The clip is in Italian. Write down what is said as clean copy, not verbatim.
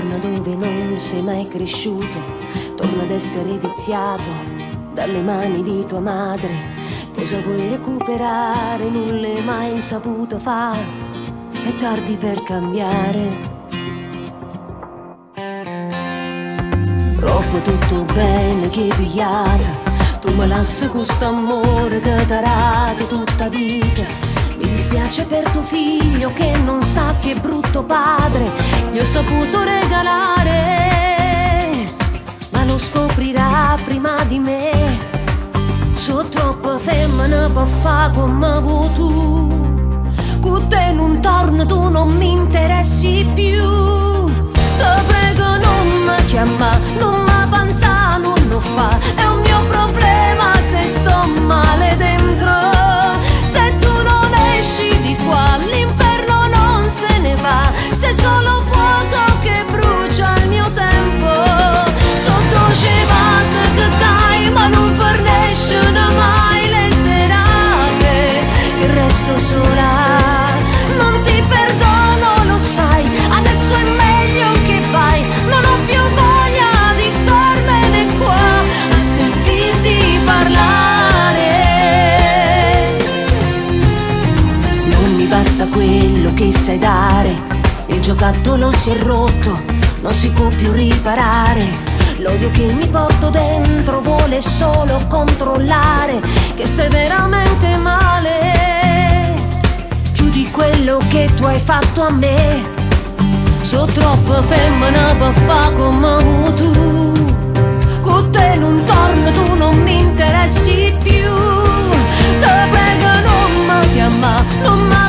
Torna dove non sei mai cresciuto, torna ad essere viziato dalle mani di tua madre. Cosa vuoi recuperare? Nulla hai mai saputo fare, è tardi per cambiare. Troppo tutto bene che pigliata, tu me lasci questo amore che t'arata tutta vita. Mi dispiace per tuo figlio che non sa che brutto padre gli ho saputo regalare, ma lo scoprirà prima di me. So troppo femmina per fa come vuoi tu, con te non torno, tu non mi interessi più. Te prego non mi chiama, non mi pensa, non lo fa, è un mio problema se sto male dentro. Se tu non esci di qua, l'inferno non se ne va, se solo fuoco che brucia il mio tempo. Sotto c'è vase che dai, ma non forniscono mai le serate, il resto sola. Non ti perdono, lo sai, adesso è meglio che vai, non ho più voglia di starmene qua a sentirti parlare. Non mi basta quello che sai dare, il giocattolo si è rotto, non si può più riparare. L'odio che mi porto dentro vuole solo controllare che stai veramente male, più di quello che tu hai fatto a me. So troppo femmina per fa come vuoi tu, con te non torno, tu non mi interessi più. Te prego non mi chiama, non mi